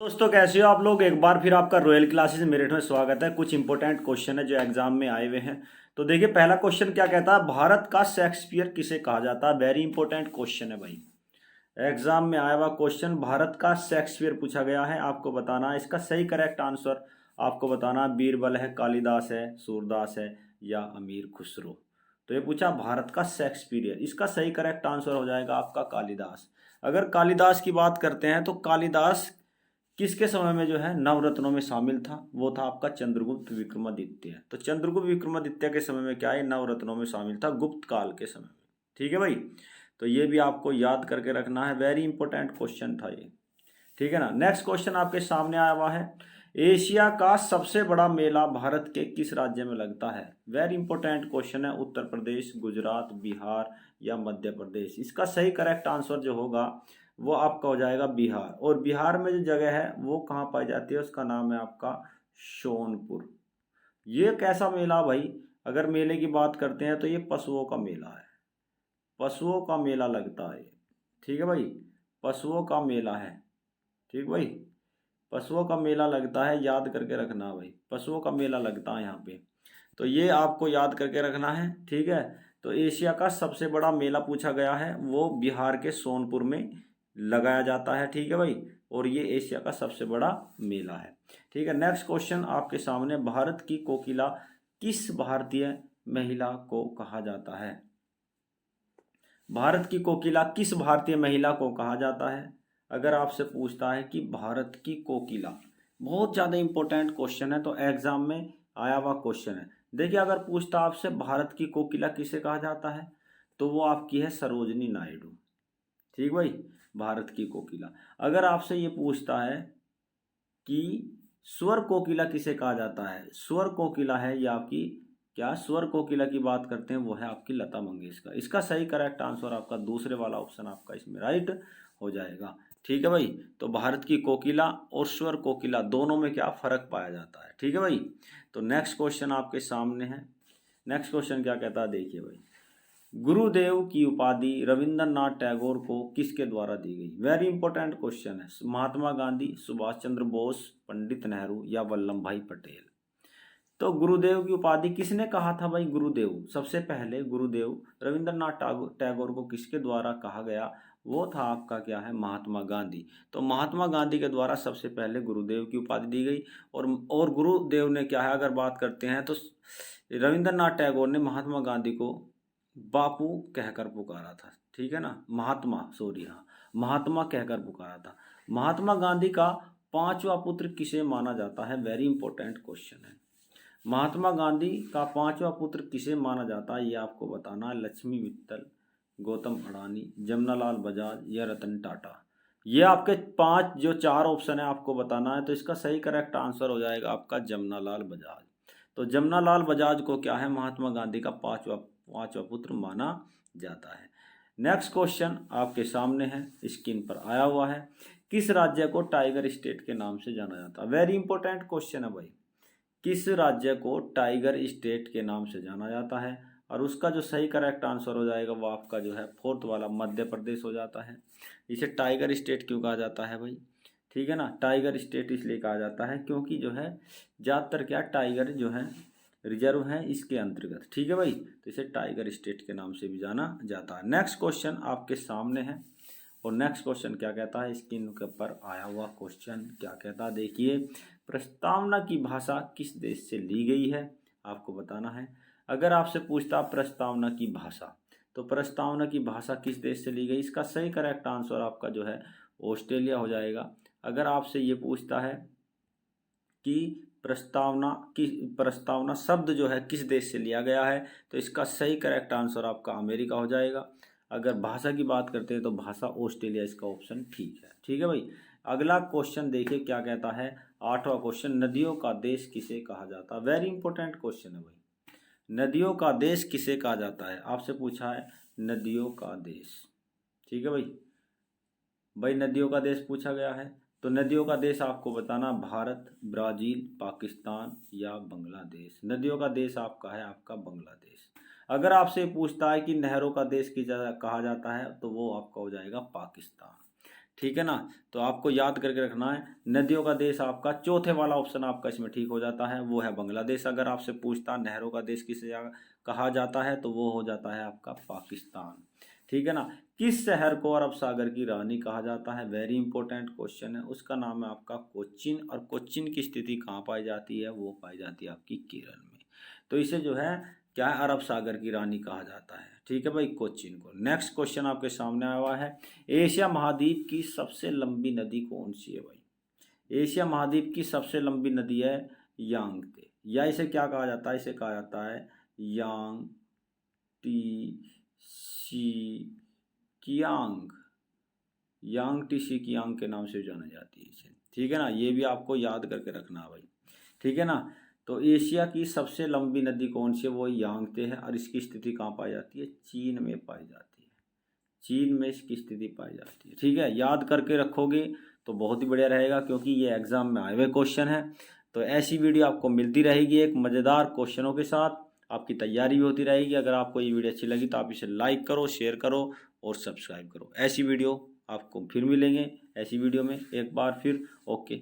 दोस्तों कैसे हो आप लोग। एक बार फिर आपका रॉयल क्लासेस मेरिट में स्वागत है। कुछ इंपॉर्टेंट क्वेश्चन है जो एग्जाम में आए हुए हैं। तो देखिए पहला क्वेश्चन क्या कहता है, भारत का शेक्सपियर किसे कहा जाता है। वेरी इंपॉर्टेंट क्वेश्चन है भाई, एग्जाम में आया हुआ क्वेश्चन। भारत का शेक्सपियर पूछा गया है, आपको बताना है इसका सही करेक्ट आंसर। आपको बताना बीरबल है, कालिदास है, सूरदास है या अमीर खुसरो। तो ये पूछा भारत का शेक्सपियर, इसका सही करेक्ट आंसर हो जाएगा आपका कालिदास। अगर कालिदास की बात करते हैं तो कालिदास किसके समय में जो है नवरत्नों में शामिल था, वो था आपका चंद्रगुप्त विक्रमादित्य। तो चंद्रगुप्त विक्रमादित्य के समय में क्या है, नवरत्नों में शामिल था गुप्त काल के समय में। ठीक है भाई, तो ये भी आपको याद करके रखना है, वेरी इंपॉर्टेंट क्वेश्चन था ये। ठीक है ना। नेक्स्ट क्वेश्चन आपके सामने आया हुआ है, एशिया का सबसे बड़ा मेला भारत के किस राज्य में लगता है। वेरी इंपॉर्टेंट क्वेश्चन है, उत्तर प्रदेश, गुजरात, बिहार या मध्य प्रदेश। इसका सही करेक्ट आंसर जो होगा वो आपका हो जाएगा बिहार। और बिहार में जो जगह है वो कहाँ पाई जाती है, उसका नाम है आपका सोनपुर। ये कैसा मेला भाई, अगर मेले की बात करते हैं तो ये पशुओं का मेला है, पशुओं का मेला लगता है। ठीक है भाई, पशुओं का मेला है। ठीक भाई, पशुओं का मेला लगता है, याद करके रखना भाई, पशुओं का मेला लगता है यहाँ पे। तो ये आपको याद करके रखना है। ठीक है, तो एशिया का सबसे बड़ा मेला पूछा गया है, वो बिहार के सोनपुर में लगाया जाता है। ठीक है भाई, और ये एशिया का सबसे बड़ा मेला है। ठीक है, नेक्स्ट क्वेश्चन आपके सामने, भारत की कोकिला किस भारतीय महिला को कहा जाता है। भारत की कोकिला किस भारतीय महिला को कहा जाता है। अगर आपसे पूछता है कि भारत की कोकिला, बहुत ज़्यादा इंपॉर्टेंट क्वेश्चन है, तो एग्जाम में आया हुआ क्वेश्चन है। देखिए अगर पूछता आपसे भारत की कोकिला किसे कहा जाता है, तो वो आपकी है सरोजनी नायडू। ठीक भाई, भारत की कोकिला। अगर आपसे ये पूछता है कि स्वर कोकिला किसे कहा जाता है, स्वर कोकिला है ये आपकी क्या, स्वर कोकिला की बात करते हैं वो है आपकी लता मंगेशकर। इसका सही करेक्ट आंसर आपका दूसरे वाला ऑप्शन आपका इसमें राइट हो जाएगा। ठीक है भाई, तो भारत की कोकिला और स्वर कोकिला दोनों में क्या फर्क पाया जाता है। ठीक है भाई, तो नेक्स्ट क्वेश्चन आपके सामने है। नेक्स्ट क्वेश्चन क्या कहता है, देखिए भाई, गुरुदेव की उपाधि रविंद्रनाथ टैगोर को किसके द्वारा दी गई। वेरी इंपॉर्टेंट क्वेश्चन है, महात्मा गांधी, सुभाष चंद्र बोस, पंडित नेहरू या वल्लभ भाई पटेल। तो गुरुदेव की उपाधि किसने कहा था भाई, गुरुदेव सबसे पहले गुरुदेव रविंद्रनाथ टैगोर को किसके द्वारा कहा गया, वो था आपका क्या है, महात्मा गांधी। तो महात्मा गांधी के द्वारा सबसे पहले गुरुदेव की उपाधि दी गई। और गुरुदेव ने क्या है, अगर बात करते हैं तो रविंद्रनाथ टैगोर ने महात्मा गांधी को बापू कहकर पुकारा था। ठीक है ना, महात्मा सॉरी, हाँ महात्मा कहकर पुकारा था। महात्मा गांधी का पांचवा पुत्र किसे माना जाता है, वेरी इंपॉर्टेंट क्वेश्चन है। महात्मा गांधी का पांचवा पुत्र किसे माना जाता है, ये आपको बताना है। लक्ष्मी मित्तल, गौतम अडानी, जमनालाल बजाज या रतन टाटा। ये आपके पांच जो चार ऑप्शन है आपको बताना है, तो इसका सही करेक्ट आंसर हो जाएगा आपका जमनालाल बजाज। तो जमनालाल बजाज को क्या है, महात्मा गांधी का पांचवा पांचवा पुत्र माना जाता है। नेक्स्ट क्वेश्चन आपके सामने है, स्क्रीन पर आया हुआ है, किस राज्य को टाइगर स्टेट के नाम से जाना जाता है। वेरी इंपॉर्टेंट क्वेश्चन है भाई, किस राज्य को टाइगर स्टेट के नाम से जाना जाता है। और उसका जो सही करेक्ट आंसर हो जाएगा वो आपका जो है फोर्थ वाला मध्य प्रदेश हो जाता है। इसे टाइगर स्टेट क्यों कहा जाता है भाई, ठीक है ना, टाइगर स्टेट इसलिए कहा जाता है क्योंकि जो है ज़्यादातर क्या टाइगर जो है रिजर्व है इसके अंतर्गत। ठीक है भाई, तो इसे टाइगर स्टेट के नाम से भी जाना जाता है। नेक्स्ट क्वेश्चन आपके सामने है, और नेक्स्ट क्वेश्चन क्या कहता है, स्क्रीन के ऊपर आया हुआ क्वेश्चन क्या कहता है, देखिए, प्रस्तावना की भाषा किस देश से ली गई है, आपको बताना है। अगर आपसे पूछता प्रस्तावना की भाषा, तो प्रस्तावना की भाषा किस देश से ली गई, इसका सही करेक्ट आंसर आपका जो है ऑस्ट्रेलिया हो जाएगा। अगर आपसे ये पूछता है कि प्रस्तावना शब्द जो है किस देश से लिया गया है, तो इसका सही करेक्ट आंसर आपका अमेरिका हो जाएगा। अगर भाषा की बात करते हैं तो भाषा ऑस्ट्रेलिया, इसका ऑप्शन ठीक है। ठीक है भाई, अगला क्वेश्चन देखिए क्या कहता है, आठवां क्वेश्चन, नदियों का देश किसे कहा जाता है। वेरी इंपॉर्टेंट क्वेश्चन है भाई, नदियों का देश किसे कहा जाता है, आपसे पूछा है नदियों का देश। ठीक है भाई, भाई नदियों का देश पूछा गया है, तो नदियों का देश आपको बताना, भारत, ब्राज़ील, पाकिस्तान या बांग्लादेश। नदियों का देश आपका है आपका बांग्लादेश। अगर आपसे पूछता है कि नहरों का देश कहा जाता है, तो वो आपका हो जाएगा पाकिस्तान। ठीक है ना। तो आपको याद करके रखना है, नदियों का देश आपका चौथे वाला ऑप्शन आपका इसमें ठीक हो जाता है, वो है बांग्लादेश। अगर आपसे पूछता नहरों का देश किसे कहा जाता है तो वो हो जाता है आपका पाकिस्तान। ठीक है ना। किस शहर को अरब सागर की रानी कहा जाता है, वेरी इंपॉर्टेंट क्वेश्चन है। उसका नाम है आपका कोच्चिन, और कोच्चिन की स्थिति कहाँ पाई जाती है, वो पाई जाती है आपकी केरल में। तो इसे जो है क्या है, अरब सागर की रानी कहा जाता है। ठीक है भाई, कोच्चिन को। नेक्स्ट क्वेश्चन आपके सामने आया हुआ है, एशिया महाद्वीप की सबसे लंबी नदी कौन सी है भाई। एशिया महाद्वीप की सबसे लंबी नदी है यांगते, या इसे क्या कहा जाता है, इसे कहा जाता है यांग टी सी कियांग, यांग टी सी कियांग के नाम से जाना जाती है इसे। ठीक है ना, ये भी आपको याद करके रखना भाई। ठीक है ना। तो एशिया की सबसे लंबी नदी कौन सी है, वो यांगते है, और इसकी स्थिति कहाँ पाई जाती है, चीन में पाई जाती है। चीन में इसकी स्थिति पाई जाती है। ठीक है, याद करके रखोगे तो बहुत ही बढ़िया रहेगा, क्योंकि ये एग्जाम में आए हुए क्वेश्चन है। तो ऐसी वीडियो आपको मिलती रहेगी एक मज़ेदार क्वेश्चनों के साथ, आपकी तैयारी भी होती रहेगी। अगर आपको ये वीडियो अच्छी लगी तो आप इसे लाइक करो, शेयर करो और सब्सक्राइब करो। ऐसी वीडियो आपको फिर मिलेंगे ऐसी वीडियो में एक बार फिर। ओके।